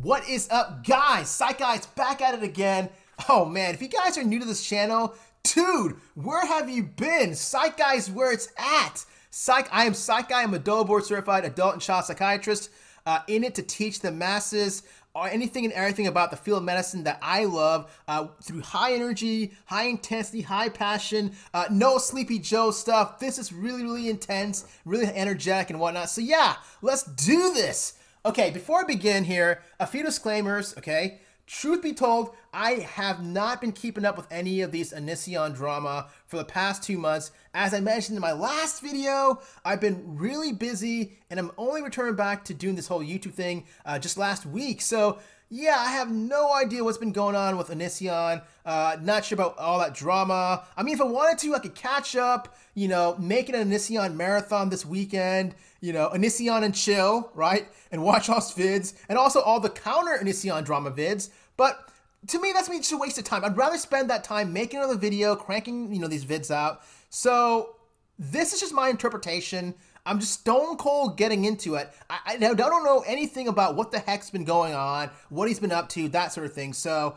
What is up, guys? Psych Guy's back at it again. Oh man, if you guys are new to this channel, dude, where have you been? Psych Guy's where it's at. I am Psych Guy. I'm a double board certified adult and child psychiatrist, in it to teach the masses or anything and everything about the field of medicine that I love, through high energy, high intensity, high passion, no Sleepy Joe stuff. This is really, really intense, really energetic and whatnot. So yeah, let's do this. Okay, before I begin here, a few disclaimers, okay? Truth be told, I have not been keeping up with any of these Onision drama for the past 2 months. As I mentioned in my last video, I've been really busy and I'm only returning back to doing this whole YouTube thing just last week. So yeah, I have no idea what's been going on with Onision. Not sure about all that drama. I mean, if I wanted to, I could catch up, you know, make an Onision marathon this weekend, you know, Onision and chill, right? And watch all his vids, and also all the counter Onision drama vids. But to me, that's just a waste of time. I'd rather spend that time making another video, cranking, you know, these vids out. So this is just my interpretation. I'm just stone cold getting into it. I don't know anything about what the heck's been going on, what he's been up to, that sort of thing. So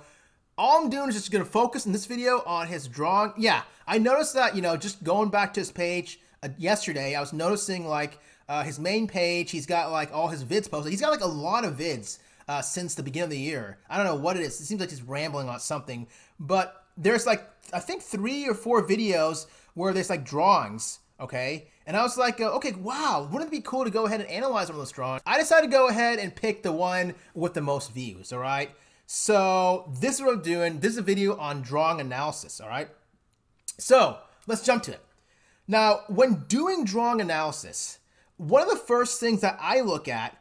all I'm doing is just going to focus in this video on his drawing. Yeah, I noticed that, you know, just going back to his page yesterday, I was noticing like his main page, he's got like all his vids posted. He's got like a lot of vids since the beginning of the year. I don't know what it is. It seems like he's rambling on something. But there's like, I think 3 or 4 videos where there's like drawings, okay? And I was like, okay, wow, wouldn't it be cool to go ahead and analyze one of those drawings? I decided to go ahead and pick the one with the most views, all right? So this is what I'm doing. This is a video on drawing analysis, all right? So let's jump to it. Now, when doing drawing analysis, one of the first things that I look at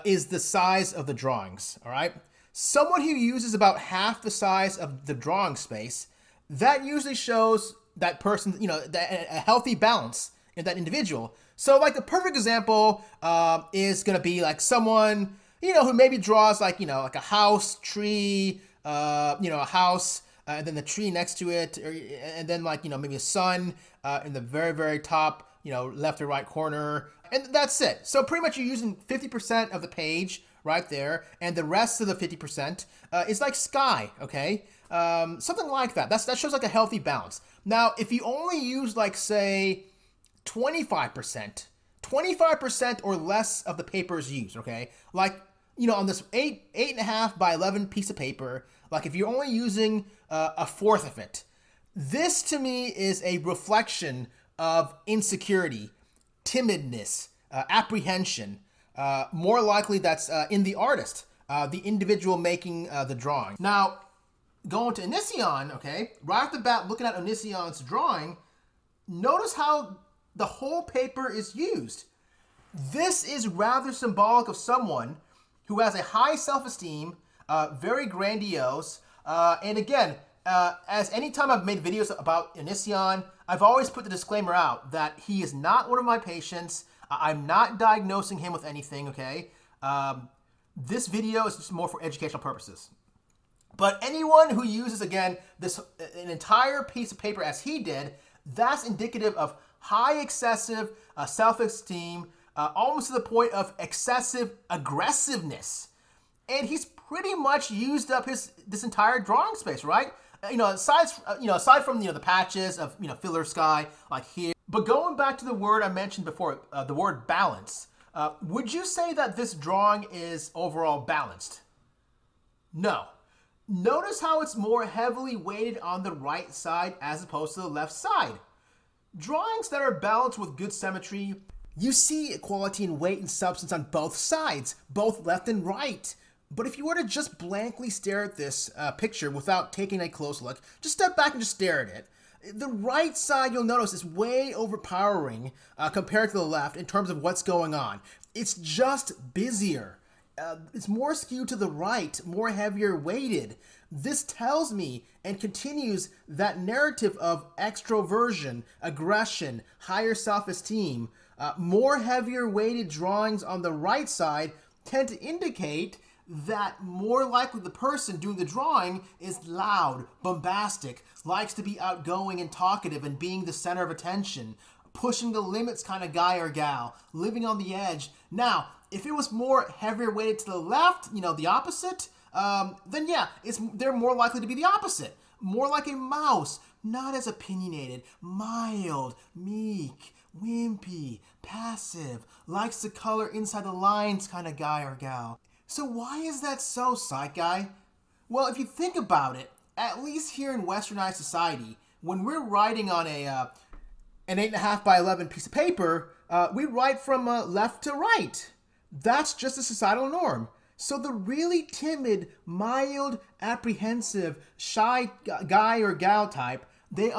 is the size of the drawings, all right? Someone who uses about half the size of the drawing space, that usually shows that person, you know, a healthy balance in that individual. So like the perfect example is gonna be like someone, you know, who maybe draws like, you know, like a house, tree, you know, a house, and then the tree next to it, and then like, you know, maybe a sun in the very, very top, you know, left or right corner, and that's it. So pretty much you're using 50% of the page right there, and the rest of the 50% is like sky, okay? Something like that. That shows like a healthy balance. Now, if you only use like, say, 25% or less of the paper is used, okay? Like, you know, on this 8.5 by 11 piece of paper, like if you're only using a fourth of it, this to me is a reflection of insecurity, timidness, apprehension. More likely that's in the artist, the individual making the drawing. Now, going to Onision, okay, right off the bat, looking at Onision's drawing, notice how the whole paper is used. This is rather symbolic of someone who has a high self-esteem, very grandiose, and again, as anytime I've made videos about Onision, I've always put the disclaimer out that he is not one of my patients. I'm not diagnosing him with anything, okay? This video is just more for educational purposes. But anyone who uses, again, an entire piece of paper as he did, that's indicative of high excessive self-esteem, almost to the point of excessive aggressiveness. And he's pretty much used up this entire drawing space, right? You know, aside from, you know, the patches of, you know, filler sky like here. But going back to the word I mentioned before, the word balance, would you say that this drawing is overall balanced? No. Notice how it's more heavily weighted on the right side as opposed to the left side. Drawings that are balanced with good symmetry, you see equality in weight and substance on both sides, both left and right. But if you were to just blankly stare at this picture without taking a close look, just step back and just stare at it. The right side, you'll notice, is way overpowering compared to the left in terms of what's going on. It's just busier. It's more skewed to the right, more heavier weighted. This tells me and continues that narrative of extroversion, aggression, higher self-esteem. More heavier weighted drawings on the right side tend to indicate that more likely the person doing the drawing is loud, bombastic, likes to be outgoing and talkative and being the center of attention. pushing the limits kind of guy or gal, living on the edge. Now, if it was more heavier weighted to the left, you know, the opposite, then yeah, they're more likely to be the opposite. More like a mouse, not as opinionated, mild, meek, wimpy, passive, likes to color inside the lines kind of guy or gal. So why is that so, Psych Guy? Well, if you think about it, at least here in westernized society, when we're writing on an 8.5 by 11 piece of paper, we write from left to right. That's just a societal norm. So the really timid, mild, apprehensive, shy guy or gal type, they're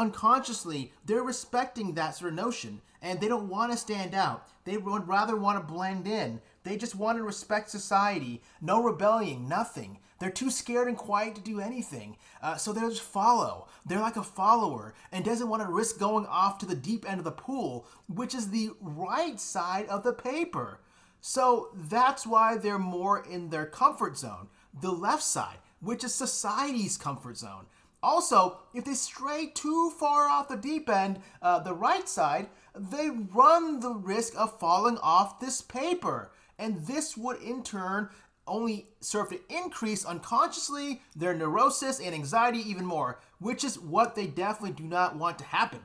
respecting that sort of notion, and they don't want to stand out. They would rather want to blend in. They just want to respect society. No rebellion, nothing. They're too scared and quiet to do anything. So they'll just follow. They're like a follower and doesn't want to risk going off to the deep end of the pool, which is the right side of the paper. So that's why they're more in their comfort zone, the left side, which is society's comfort zone. Also, if they stray too far off the deep end, the right side, they run the risk of falling off this paper. And this would in turn only serve to increase unconsciously their neurosis and anxiety even more, which is what they definitely do not want to happen.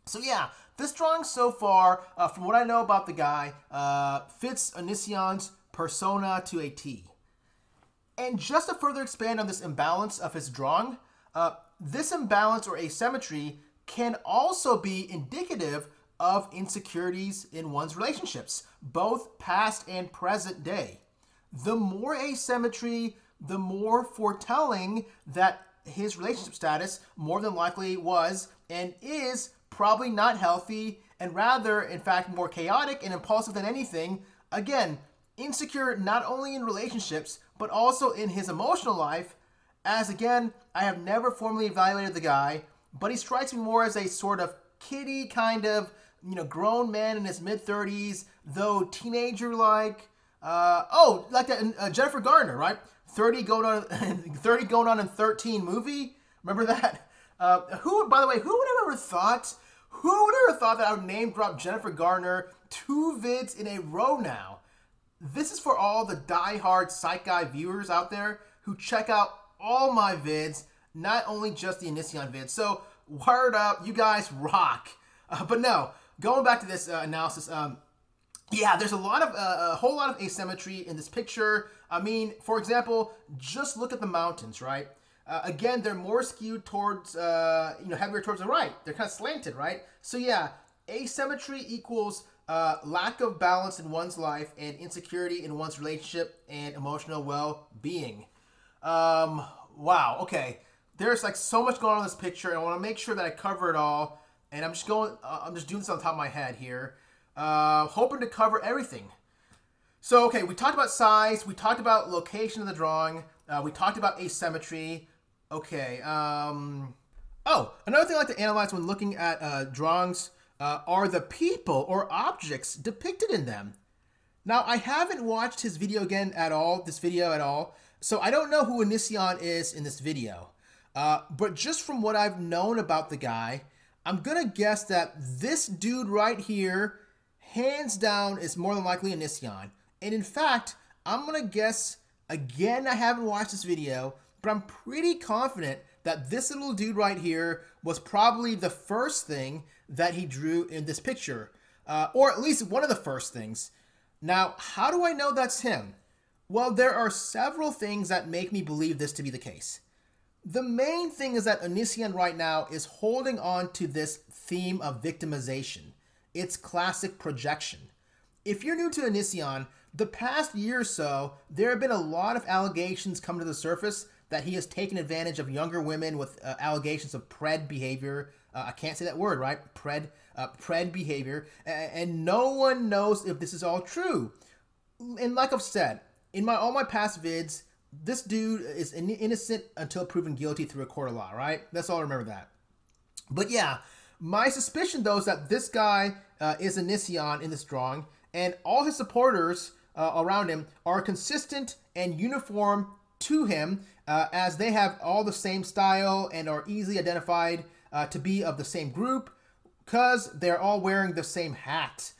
So yeah, this drawing so far, from what I know about the guy, fits Onision's persona to a T. And just to further expand on this imbalance of his drawing, this imbalance or asymmetry can also be indicative of insecurities in one's relationships, both past and present day. The more asymmetry, the more foretelling that his relationship status more than likely was and is probably not healthy, and rather, in fact, more chaotic and impulsive than anything. Again, insecure not only in relationships, but also in his emotional life, as again, I have never formally evaluated the guy, but he strikes me more as a sort of kiddie kind of, grown man in his mid-30s, though teenager-like. Like that Jennifer Garner, right? 30 going on in 13 movie. Remember that? Who would have ever thought that I would name drop Jennifer Garner 2 vids in a row now? This is for all the die-hard Psych Guy viewers out there who check out all my vids, not only just the Onision vids. So, word up, you guys rock. But no, going back to this analysis, yeah, there's a whole lot of asymmetry in this picture. I mean, for example, just look at the mountains, right? Again, they're more skewed towards, heavier towards the right. They're kind of slanted, right? So yeah, asymmetry equals lack of balance in one's life and insecurity in one's relationship and emotional well-being. Wow, okay. There's like so much going on in this picture, and I want to make sure that I cover it all. And I'm just doing this on top of my head here. Hoping to cover everything. So, okay, we talked about size. We talked about location of the drawing. We talked about asymmetry. Okay. Oh, another thing I like to analyze when looking at drawings are the people or objects depicted in them. Now, I haven't watched his video again at all, so I don't know who Onision is in this video. But just from what I've known about the guy, I'm going to guess that this dude right here, hands down, is more than likely Onision. And in fact, I'm going to guess, again, I haven't watched this video, but I'm pretty confident that this little dude right here was probably the first thing that he drew in this picture. Or at least one of the first things. Now, how do I know that's him? Well, there are several things that make me believe this to be the case. The main thing is that Onision right now is holding on to this theme of victimization. It's classic projection. If you're new to Onision, the past year or so, there have been a lot of allegations come to the surface that he has taken advantage of younger women with allegations of pred behavior. I can't say that word, right? Pred behavior. And no one knows if this is all true. And like I've said, in all my past vids, this dude is innocent until proven guilty through a court of law, right? That's all I remember that. But yeah, my suspicion, though, is that this guy is Onision in this drawing, and all his supporters around him are consistent and uniform to him, as they have all the same style and are easily identified to be of the same group. Because they're all wearing the same hat.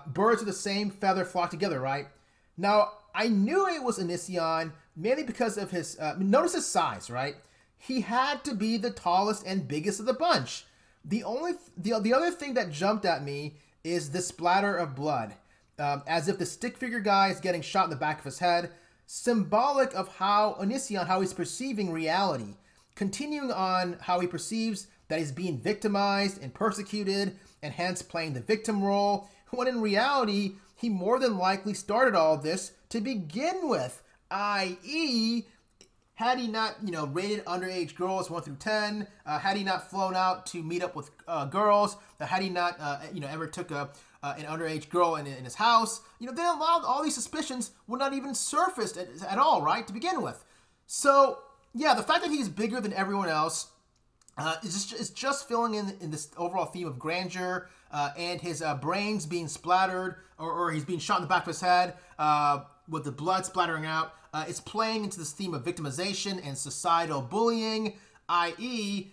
Birds of the same feather flock together, right? Now, I knew it was Onision mainly because of his, notice his size, right? He had to be the tallest and biggest of the bunch. The other thing that jumped at me is the splatter of blood, as if the stick figure guy is getting shot in the back of his head, symbolic of how Onision, how he's perceiving reality, continuing on how he perceives that he's being victimized and persecuted, and hence playing the victim role, when in reality, he more than likely started all of this to begin with, i.e., had he not, rated underage girls 1 through 10, had he not flown out to meet up with girls, had he not, ever took an underage girl in his house, then all these suspicions would not even surface at all, right, to begin with. So, yeah, the fact that he's bigger than everyone else is just filling in this overall theme of grandeur and his brains being splattered, or he's being shot in the back of his head with the blood splattering out. It's playing into this theme of victimization and societal bullying, i.e.,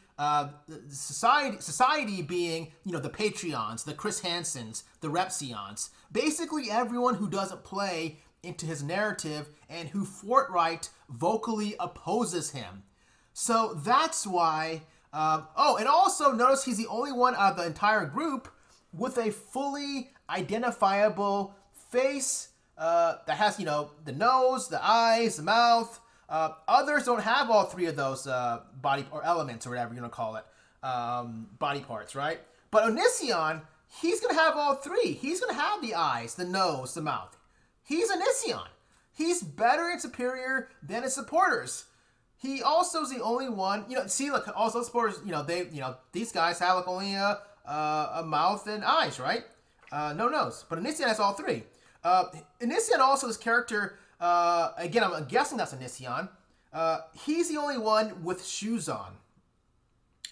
society being, the Patreons, the Chris Hansons, the Repsions, basically everyone who doesn't play into his narrative and who forthright vocally opposes him. So that's why. And also notice he's the only one out of the entire group with a fully identifiable face that has, the nose, the eyes, the mouth. Others don't have all three of those body or elements or whatever you want to call it, body parts, right? But Onision, he's going to have all three. He's going to have the eyes, the nose, the mouth. He's Onision. He's better and superior than his supporters. He also is the only one, see, look, also supporters, these guys have like only a mouth and eyes, right? No nose. But Onision has all three. Onision also, this character, again, I'm guessing that's Onision. He's the only one with shoes on.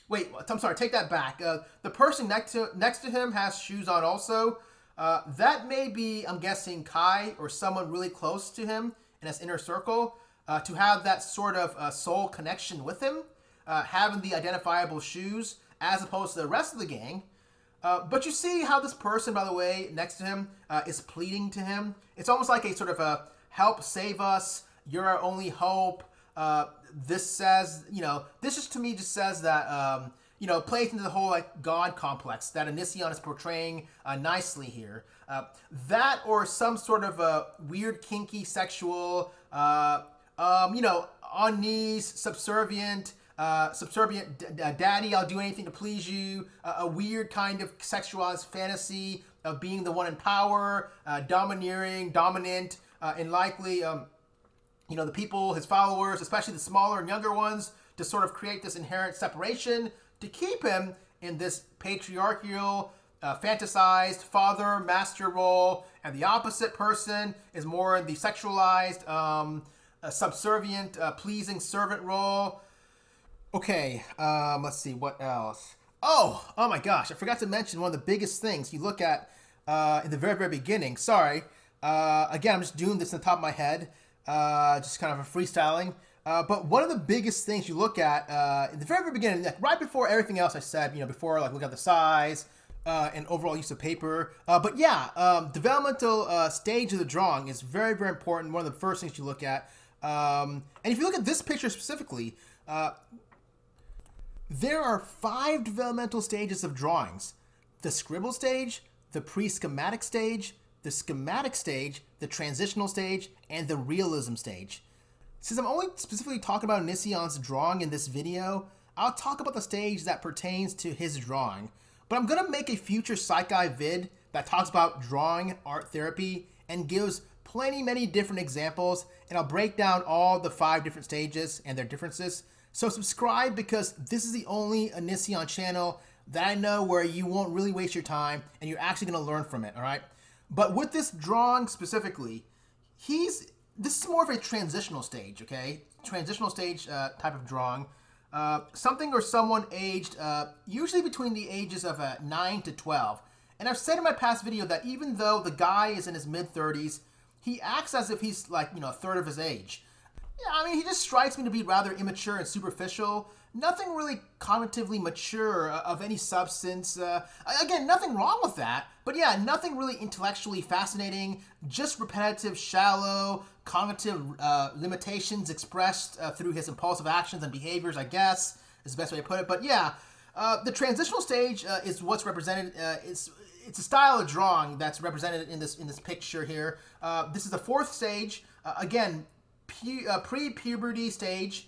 Wait, I'm sorry, take that back. The person next to him has shoes on also. That may be, I'm guessing, Kai or someone really close to him in his inner circle. To have that sort of soul connection with him, having the identifiable shoes, as opposed to the rest of the gang. But you see how this person, by the way, next to him, is pleading to him. It's almost like a sort of a help save us, you're our only hope. This says, this just to me just says that, plays into the whole like God complex that Onision is portraying nicely here. That or some sort of a weird, kinky, sexual, on knees, subservient, daddy, I'll do anything to please you, a weird kind of sexualized fantasy of being the one in power, domineering, dominant, and likely, the people, his followers, especially the smaller and younger ones, to sort of create this inherent separation to keep him in this patriarchal, fantasized father, master role, and the opposite person is more in the sexualized, subservient, pleasing servant role. Okay, let's see, what else? Oh my gosh, I forgot to mention one of the biggest things you look at in the very, very beginning. Sorry. Again, I'm just doing this on the top of my head, just kind of a freestyling. But one of the biggest things you look at in the very, very beginning, like right before everything else I said, before like look at the size and overall use of paper. But yeah, developmental stage of the drawing is very, very important. One of the first things you look at. And if you look at this picture specifically, there are 5 developmental stages of drawings: the scribble stage, the pre-schematic stage, the schematic stage, the transitional stage, and the realism stage. Since I'm only specifically talking about Onision's drawing in this video, I'll talk about the stage that pertains to his drawing. But I'm going to make a future Psych Guy vid that talks about drawing art therapy and gives many different examples, and I'll break down all the 5 different stages and their differences. So subscribe, because this is the only Onision channel that I know where you won't really waste your time and you're actually going to learn from it, all right? But with this drawing specifically, this is more of a transitional stage, okay? Transitional stage type of drawing. Something or someone aged usually between the ages of 9 to 12. And I've said in my past video that even though the guy is in his mid-30s, he acts as if he's like, a third of his age. Yeah, I mean, he just strikes me to be rather immature and superficial. Nothing really cognitively mature of any substance. Again, nothing wrong with that. But yeah, nothing really intellectually fascinating. Just repetitive, shallow, cognitive limitations expressed through his impulsive actions and behaviors, I guess, is the best way to put it. But yeah, the transitional stage is what's represented. It's a style of drawing that's represented in this picture here. This is the fourth stage. Again, pre-puberty stage,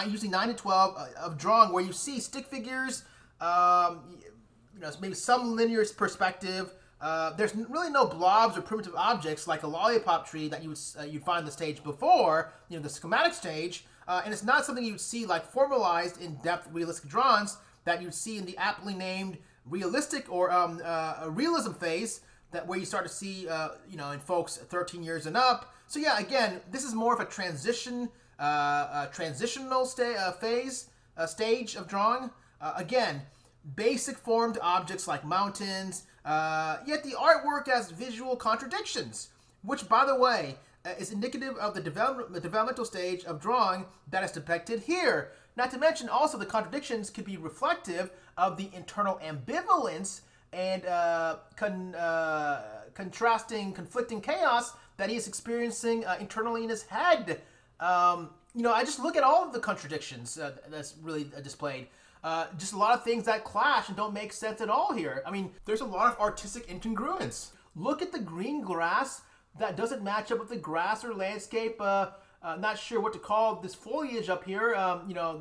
usually 9 to 12 of drawing, where you see stick figures, maybe some linear perspective. There's really no blobs or primitive objects like a lollipop tree that you'd find the stage before, the schematic stage, and it's not something you'd see like formalized in-depth realistic drawings that you'd see in the aptly named realistic or a realism phase, where you start to see, in folks 13 years and up. So yeah, again, this is more of a transitional stage of drawing. Again, basic formed objects like mountains, yet the artwork has visual contradictions, which, by the way, is indicative of the developmental stage of drawing that is depicted here. Not to mention, also, the contradictions could be reflective of the internal ambivalence and conflicting chaos that he is experiencing internally in his head. I just look at all of the contradictions that's really displayed. Just a lot of things that clash and don't make sense at all here. I mean, there's a lot of artistic incongruence. Look at the green grass that doesn't match up with the grass or landscape. Not sure what to call this foliage up here,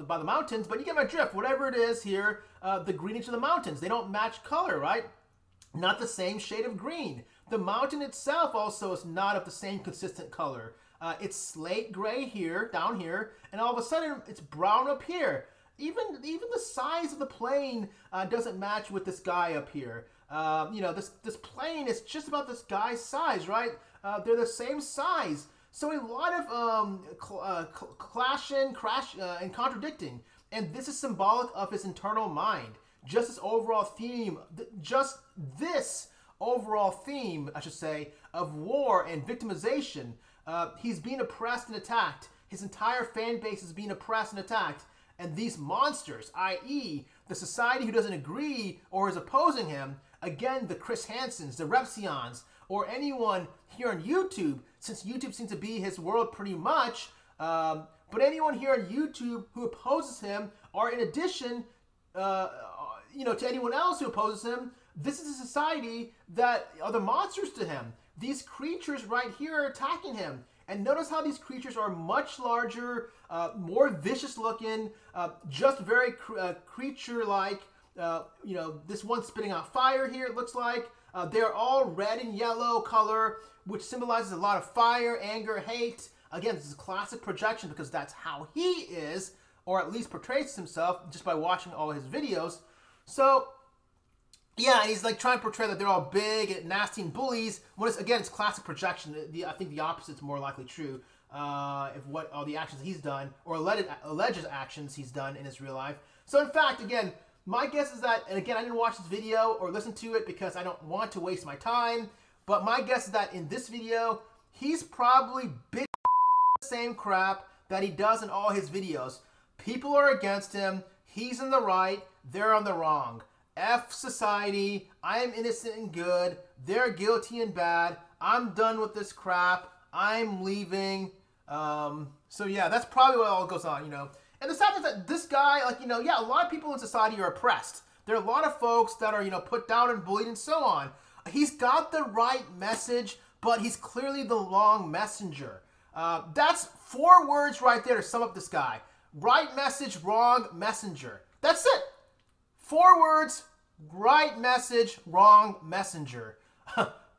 by the mountains, but you get my drift. Whatever it is here, the greenish of the mountains, they don't match color, right? Not the same shade of green. The mountain itself also is not of the same consistent color. It's slate gray here, down here, and all of a sudden it's brown up here. Even the size of the plane doesn't match with this guy up here. This plane is just about this guy's size, right? They're the same size. So a lot of clashing, and contradicting. And this is symbolic of his internal mind. Just this overall theme, I should say, of war and victimization. He's being oppressed and attacked. His entire fan base is being oppressed and attacked. And these monsters, i.e. the society who doesn't agree or is opposing him, again, the Chris Hansons, the Repsions, or anyone here on YouTube, since YouTube seems to be his world pretty much, but anyone here on YouTube who opposes him, or in addition, to anyone else who opposes him, this is a society that are the monsters to him. These creatures right here are attacking him. And notice how these creatures are much larger, more vicious looking, just very creature-like. This one spitting out fire here, it looks like. They're all red and yellow color, which symbolizes a lot of fire, anger, hate. Again, this is a classic projection because that's how he is, or at least portrays himself just by watching all his videos. So, yeah, and he's like trying to portray that they're all big and nasty and bullies. Again, it's classic projection. I think the opposite's more likely true. If what all the actions he's done, or alleged actions he's done in his real life. So in fact, again, my guess is that, and again, I didn't watch this video or listen to it because I don't want to waste my time, but my guess is that in this video, he's probably bitching the same crap that he does in all his videos. People are against him. He's in the right. They're on the wrong. F society. I am innocent and good. They're guilty and bad. I'm done with this crap. I'm leaving. So yeah, that's probably what all goes on, And the sad thing is that this guy, a lot of people in society are oppressed. There are a lot of folks that are, put down and bullied and so on. He's got the right message, but he's clearly the wrong messenger. That's 4 words right there to sum up this guy. Right message, wrong messenger. That's it. 4 words, right message, wrong messenger.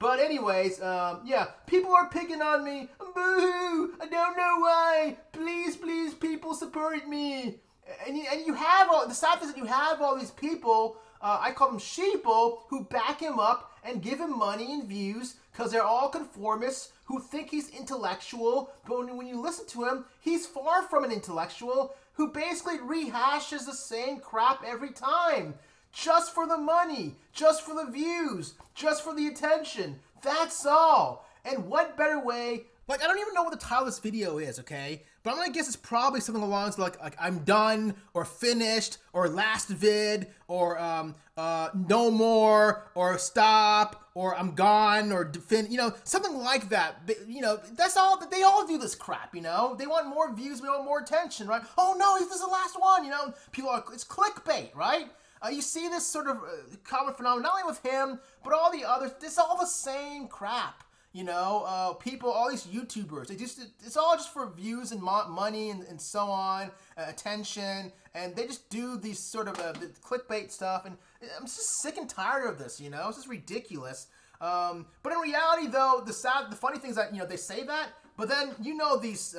But anyways, yeah, people are picking on me. Boo-hoo, I don't know why. Please, please, people support me. And you have all, the sad thing is that you have all these people, I call them sheeple, who back him up and give him money and views because they're all conformists who think he's intellectual. But when you listen to him, he's far from an intellectual who basically rehashes the same crap every time. Just for the money, just for the views, just for the attention. That's all. And what better way Like, I don't even know what the title of this video is, okay? But I'm gonna guess it's probably something along like I'm done, or finished, or last vid, or no more, or stop, or I'm gone, or you know, something like that. But, you know, that's all, they all do this crap, you know? They want more views, they want more attention, right? Oh no, this is the last one, you know? People are, it's clickbait, right? You see this sort of common phenomenon, not only with him, but all the others. It's all the same crap. You know, people, all these YouTubers, it's all just for views and money and so on, attention, and they just do these sort of clickbait stuff, and I'm just sick and tired of this, you know? It's just ridiculous. But in reality, though, the funny thing is that, you know, they say that, but then, you know, these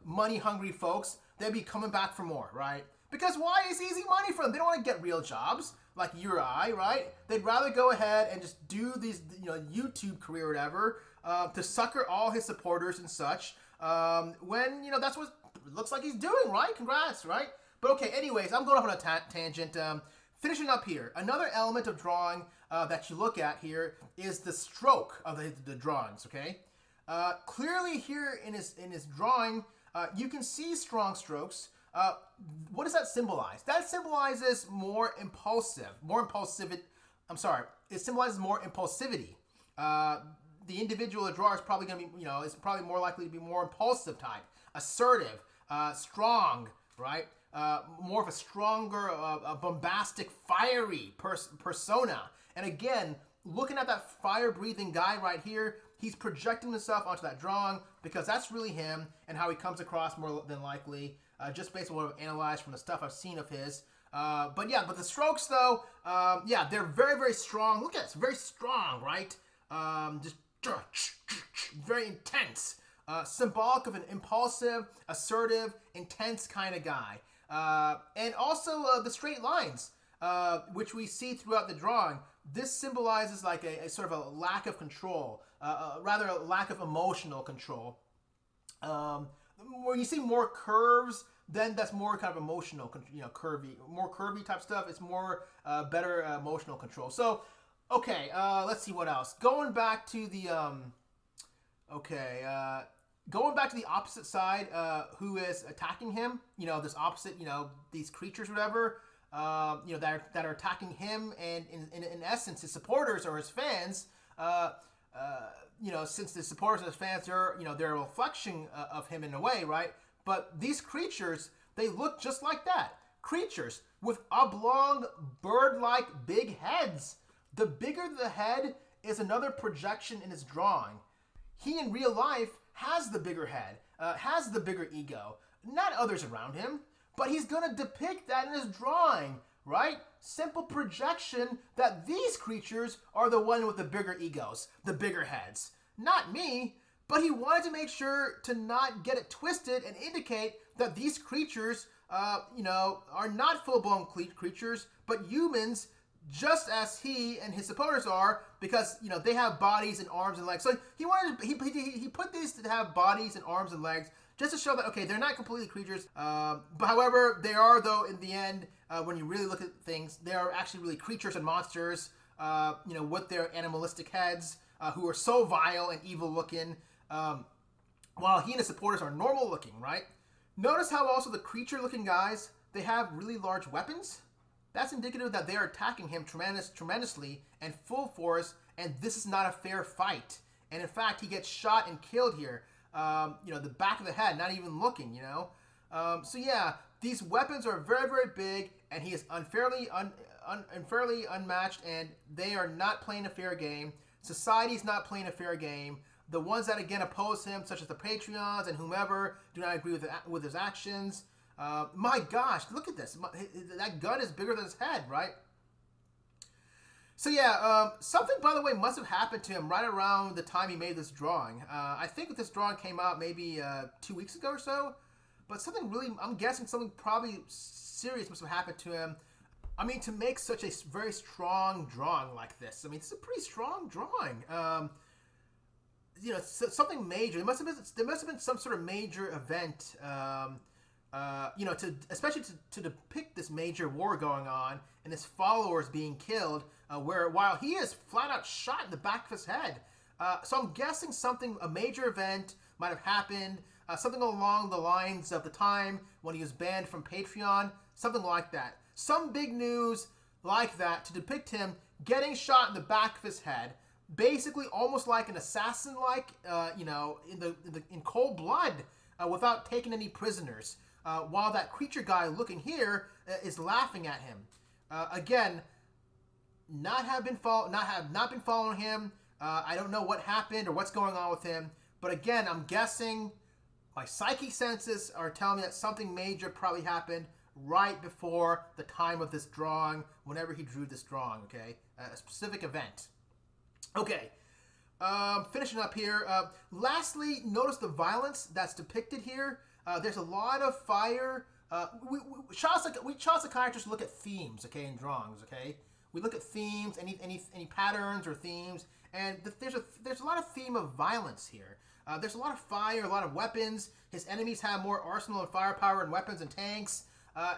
money-hungry folks, they'll be coming back for more, right? Because why? It's easy money for them. They don't want to get real jobs like you or I, right? They'd rather go ahead and just do these, you know, YouTube career or whatever, to sucker all his supporters and such, when, you know, that's what it looks like he's doing, right? Congrats, right? But okay, anyways, I'm going off on a tangent. Finishing up here, another element of drawing that you look at here is the stroke of the drawings, okay? Clearly here in his drawing, you can see strong strokes. What does that symbolize? That symbolizes more impulsivity. I'm sorry, it symbolizes more impulsivity. The individual drawer is probably going to be, you know, is probably more likely to be more impulsive type, assertive, strong, right? More of a stronger, bombastic, fiery persona. And again, looking at that fire-breathing guy right here, he's projecting himself onto that drawing because that's really him and how he comes across more than likely, just based on what I've analyzed from the stuff I've seen of his. But yeah, but the strokes though, yeah, they're very, very strong. Look at it, it's very strong, right? Just very intense. Symbolic of an impulsive, assertive, intense kind of guy. And also the straight lines, which we see throughout the drawing. This symbolizes like a sort of a lack of control, rather a lack of emotional control. Where you see more curves, then that's more kind of emotional, you know, more curvy type stuff. It's more better emotional control. So, okay, let's see what else. Going back to the going back to the opposite side, who is attacking him? You know, this opposite, you know, these creatures, whatever. You know, that are attacking him, and in essence, his supporters or his fans. You know, since the supporters and his fans are, you know, they're a reflection of him in a way, right? But these creatures, they look just like that. Creatures with oblong, bird-like big heads. The bigger the head is another projection in his drawing. He, in real life, has the bigger head, has the bigger ego, not others around him, but he's going to depict that in his drawing, right? Simple projection that these creatures are the one with the bigger egos, the bigger heads. Not me, but he wanted to make sure to not get it twisted and indicate that these creatures, you know, are not full-blown creatures, but humans, just as he and his supporters are, because, you know, they have bodies and arms and legs. So he wanted to, he put these to have bodies and arms and legs just to show that, okay, they're not completely creatures. But however, they are, though, in the end, when you really look at things, they are actually really creatures and monsters, you know, with their animalistic heads, who are so vile and evil looking, while he and his supporters are normal looking, right? Notice how also the creature looking guys, they have really large weapons. That's indicative that they are attacking him tremendously and full force, and this is not a fair fight. And in fact, he gets shot and killed here. You know, the back of the head, not even looking, you know? So yeah, these weapons are very, very big, and he is unfairly unmatched, and they are not playing a fair game. Society's not playing a fair game. The ones that, again, oppose him, such as the Patreons and whomever, do not agree with his actions. My gosh, look at this. That gun is bigger than his head, right? So yeah, something, by the way, must have happened to him right around the time he made this drawing. I think this drawing came out maybe 2 weeks ago or so. But something really, I'm guessing something probably serious must have happened to him. I mean, to make such a very strong drawing like this. I mean, it's a pretty strong drawing. You know, something major. There must have been some sort of major event. You know, especially to depict this major war going on and his followers being killed, while he is flat out shot in the back of his head. So I'm guessing a major event, might have happened, something along the lines of the time when he was banned from Patreon, something like that. Some big news like that to depict him getting shot in the back of his head, basically almost like an assassin-like, you know, in cold blood, without taking any prisoners, while that creature guy looking here is laughing at him. Again, not been following him. I don't know what happened or what's going on with him, but again, I'm guessing my psychic senses are telling me that something major probably happened right before the time of this drawing, whenever he drew this drawing, okay? A specific event. Okay, finishing up here. Lastly, notice the violence that's depicted here. There's a lot of fire. We child psychiatrists look at themes, okay, in drawings, okay? We look at themes, any patterns or themes, and there's a lot of theme of violence here. There's a lot of fire, a lot of weapons. His enemies have more arsenal and firepower and weapons and tanks.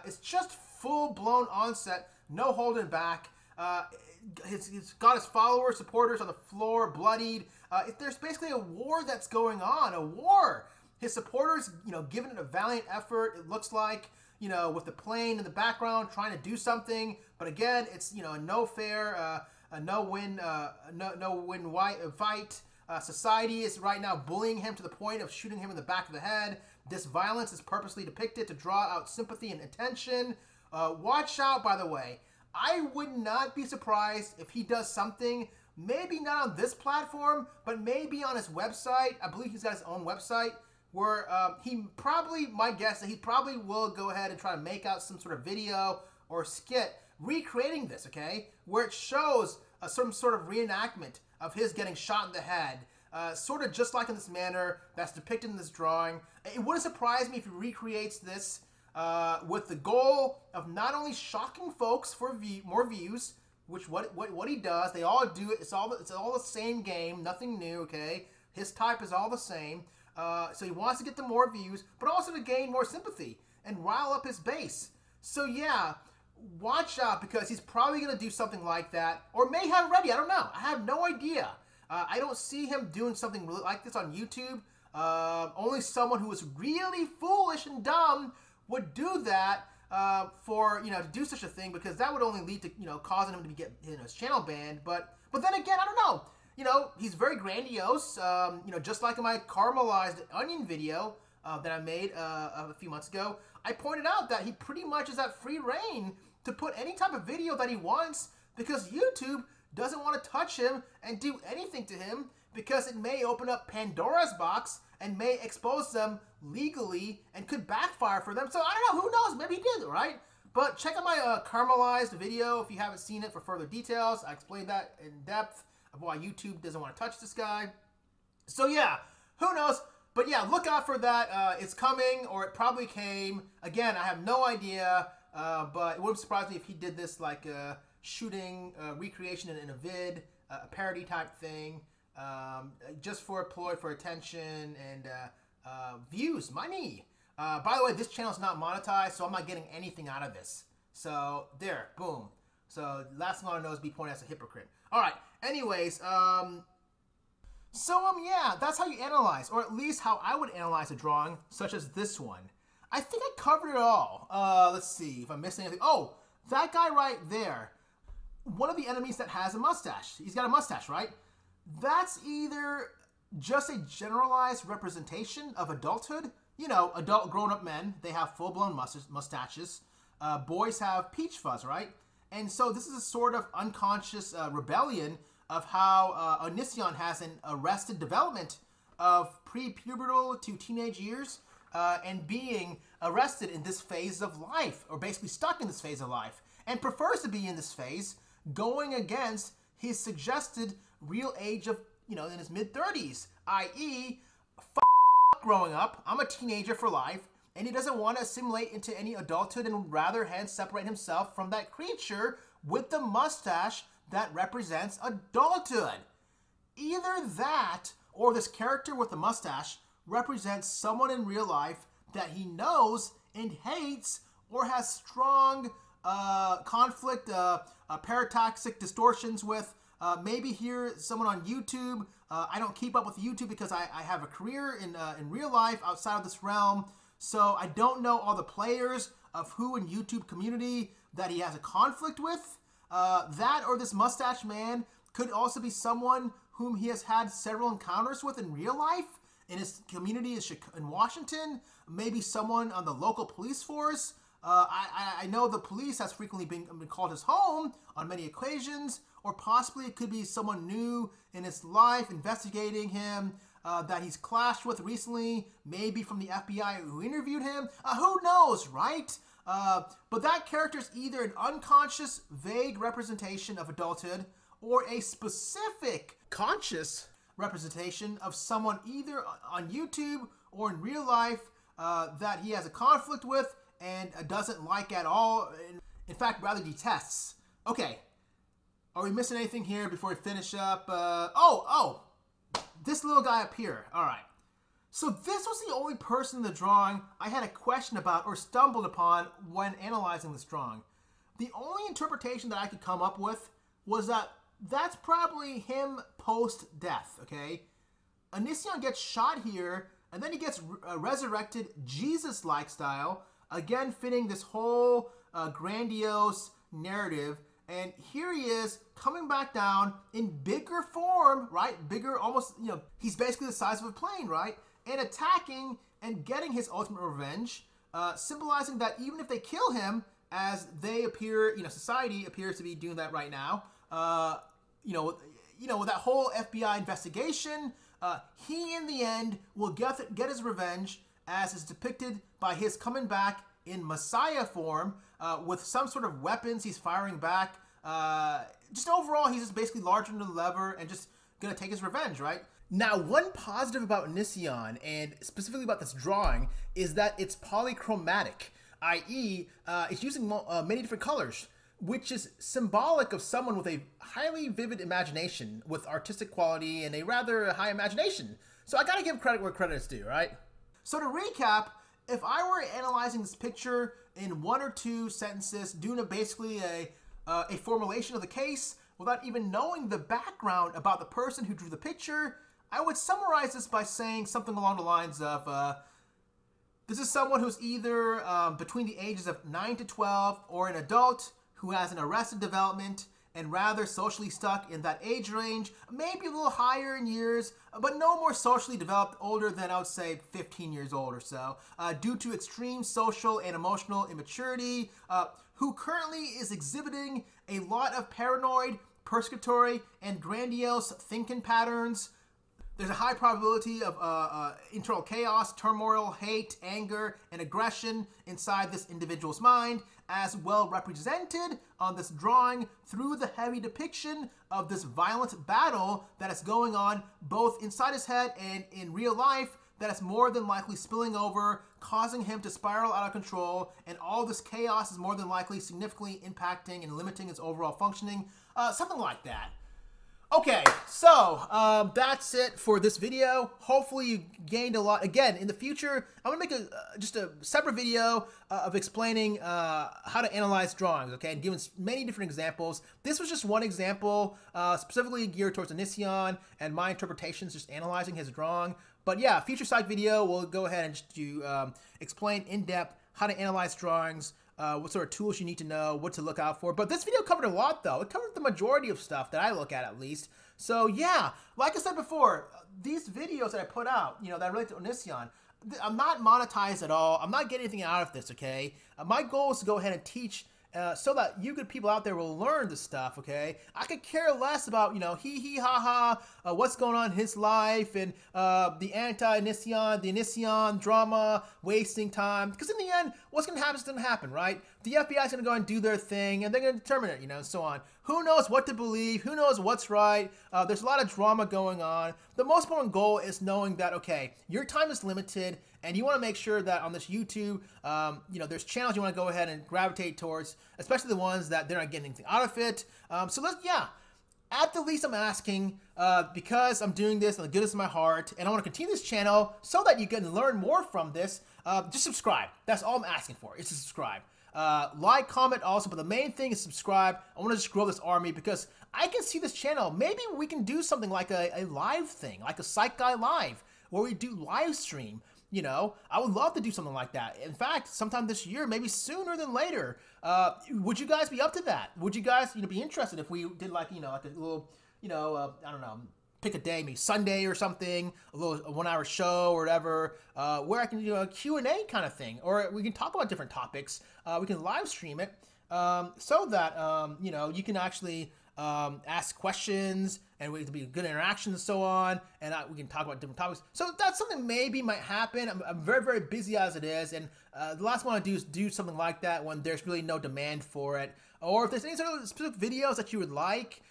It's just full-blown onset, no holding back. He's got his followers, supporters on the floor, bloodied. There's basically a war that's going on, a war. His supporters, you know, giving it a valiant effort, it looks like, you know, with the plane in the background, trying to do something. But again, it's, you know, a no-win fight. Society is right now bullying him to the point of shooting him in the back of the head. This violence is purposely depicted to draw out sympathy and attention. Watch out, by the way. I would not be surprised if he does something, maybe not on this platform, but maybe on his website. I believe he's got his own website, where my guess that he probably will go ahead and try to make out some sort of video or skit recreating this, okay? Where it shows some sort of reenactment of his getting shot in the head, sort of just like in this manner that's depicted in this drawing. It wouldn't surprise me if he recreates this with the goal of not only shocking folks for more views, which what he does, they all do it. It's all the same game, nothing new. Okay, his type is all the same. So he wants to get the more views, but also to gain more sympathy and rile up his base. So yeah, watch out, because he's probably gonna do something like that, or may have already. I don't know. I have no idea. I don't see him doing something like this on YouTube. Only someone who is really foolish and dumb would do that for, you know, to do such a thing, because that would only lead to, you know, causing him to get, you know, his channel banned. But then again, I don't know. You know, he's very grandiose. You know, just like in my caramelized onion video that I made a few months ago, I pointed out that he pretty much is at free reign to put any type of video that he wants, because YouTube doesn't want to touch him and do anything to him, because it may open up Pandora's box and may expose them legally and could backfire for them. So I don't know, who knows, maybe he did, right? But check out my caramelized video if you haven't seen it for further details. I explained that in depth of why YouTube doesn't want to touch this guy. So yeah, who knows? But yeah, look out for that. It's coming, or it probably came. Again, I have no idea, but it wouldn't surprise me if he did this like a shooting recreation in a vid, a parody type thing, just for a ploy for attention and views, money. By the way, this channel is not monetized, so I'm not getting anything out of this. So there, boom. So last thing I want to know is be pointed as a hypocrite. All right. Anyways, yeah, that's how you analyze, or at least how I would analyze a drawing such as this one. I think I covered it all. Let's see if I'm missing anything. Oh, that guy right there. One of the enemies that has a mustache. He's got a mustache, right? That's either just a generalized representation of adulthood. You know, adult grown-up men, they have full-blown mustaches. Boys have peach fuzz, right? And so this is a sort of unconscious rebellion of how Onision has an arrested development of pre-pubertal to teenage years, and being arrested in this phase of life, or basically stuck in this phase of life, and prefers to be in this phase, going against his suggested real age of, you know, in his mid-30s, i.e., growing up, I'm a teenager for life, and he doesn't want to assimilate into any adulthood and would rather hence separate himself from that creature with the mustache that represents adulthood. Either that, or this character with the mustache represents someone in real life that he knows and hates, or has strong conflict, paratoxic distortions with, Maybe here, someone on YouTube. I don't keep up with YouTube because I have a career in real life outside of this realm. So I don't know all the players of who in YouTube community that he has a conflict with. That or this mustache man could also be someone whom he has had several encounters with in real life in his community in Washington. Maybe someone on the local police force. I know the police has frequently been called his home on many occasions, or possibly it could be someone new in his life investigating him that he's clashed with recently, maybe from the FBI who interviewed him. Who knows, right? But that character is either an unconscious, vague representation of adulthood or a specific, conscious representation of someone either on YouTube or in real life that he has a conflict with and doesn't like at all. In fact, rather detests. Okay, are we missing anything here before we finish up? Oh, this little guy up here. All right. So this was the only person in the drawing I had a question about or stumbled upon when analyzing this drawing. The only interpretation that I could come up with was that that's probably him post-death, okay? Onision gets shot here, and then he gets resurrected Jesus-like style, again fitting this whole grandiose narrative. And here he is coming back down in bigger form, right? Bigger, almost, you know, he's basically the size of a plane, right? And attacking and getting his ultimate revenge, symbolizing that even if they kill him, as they appear, you know, society appears to be doing that right now, with that whole FBI investigation, he in the end will get his revenge, as is depicted by his coming back in Messiah form with some sort of weapons he's firing back. Just overall, he's just basically larger than the lever and just gonna take his revenge, right? Now, one positive about Onision, and specifically about this drawing, is that it's polychromatic, i.e., it's using many different colors, which is symbolic of someone with a highly vivid imagination, with artistic quality and a rather high imagination. So I gotta give credit where credit is due, right? So to recap, if I were analyzing this picture in one or two sentences, doing basically a formulation of the case, without even knowing the background about the person who drew the picture, I would summarize this by saying something along the lines of, this is someone who's either between the ages of 9 to 12 or an adult who has an arrested development and rather socially stuck in that age range, maybe a little higher in years, but no more socially developed, older than, I would say, 15 years old or so, due to extreme social and emotional immaturity, who currently is exhibiting a lot of paranoid, persecutory, and grandiose thinking patterns. There's a high probability of internal chaos, turmoil, hate, anger, and aggression inside this individual's mind, as well represented on this drawing through the heavy depiction of this violent battle that is going on both inside his head and in real life, that is more than likely spilling over, causing him to spiral out of control, and all this chaos is more than likely significantly impacting and limiting his overall functioning, something like that. Okay, so that's it for this video. Hopefully you gained a lot. Again, in the future, I'm gonna make just a separate video of explaining how to analyze drawings, okay, and giving many different examples. This was just one example, specifically geared towards Onision and my interpretations, just analyzing his drawing. But yeah, future Psych video, we'll go ahead and just do, explain in depth how to analyze drawings, what sort of tools you need to know, what to look out for. But this video covered a lot, though. It covered the majority of stuff that I look at least. So yeah, like I said before, these videos that I put out, you know, that relate to Onision, I'm not monetized at all. I'm not getting anything out of this, okay? My goal is to go ahead and teach so that you good people out there will learn this stuff, okay? I could care less about, you know, ha ha, what's going on in his life, and the anti-Onision, the Onision drama, wasting time. Because in the end, what's going to happen is going to happen, right? The FBI is going to go and do their thing, and they're going to determine it, you know, and so on. Who knows what to believe? Who knows what's right? There's a lot of drama going on. The most important goal is knowing that, okay, your time is limited, and you want to make sure that on this YouTube, you know, there's channels you want to go ahead and gravitate towards, especially the ones that they're not getting anything out of it. So yeah, at the least I'm asking, because I'm doing this in the goodness of my heart, and I want to continue this channel so that you can learn more from this, just subscribe. That's all I'm asking for, is to subscribe. Like, comment also, but the main thing is subscribe. I want to just grow this army because I can see this channel. Maybe we can do something like a live thing, like a Psych Guy Live, where we do live stream. You know, I would love to do something like that. In fact, sometime this year, maybe sooner than later. Would you guys be up to that? Would you guys, be interested if we did like, like a little, I don't know, pick a day, maybe Sunday or something, a 1-hour show or whatever, where I can do a Q&A kind of thing, or we can talk about different topics. We can live stream it so that, you can actually ask questions and we can be good interactions and so on, and we can talk about different topics. So that's something maybe might happen. I'm very, very busy as it is, and the last one I do is do something like that when there's really no demand for it, or if there's any sort of specific videos that you would like,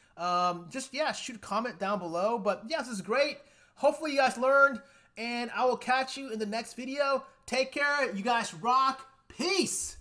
just shoot a comment down below. But yeah, this is great. Hopefully you guys learned, and I will catch you in the next video. Take care. You guys rock. Peace.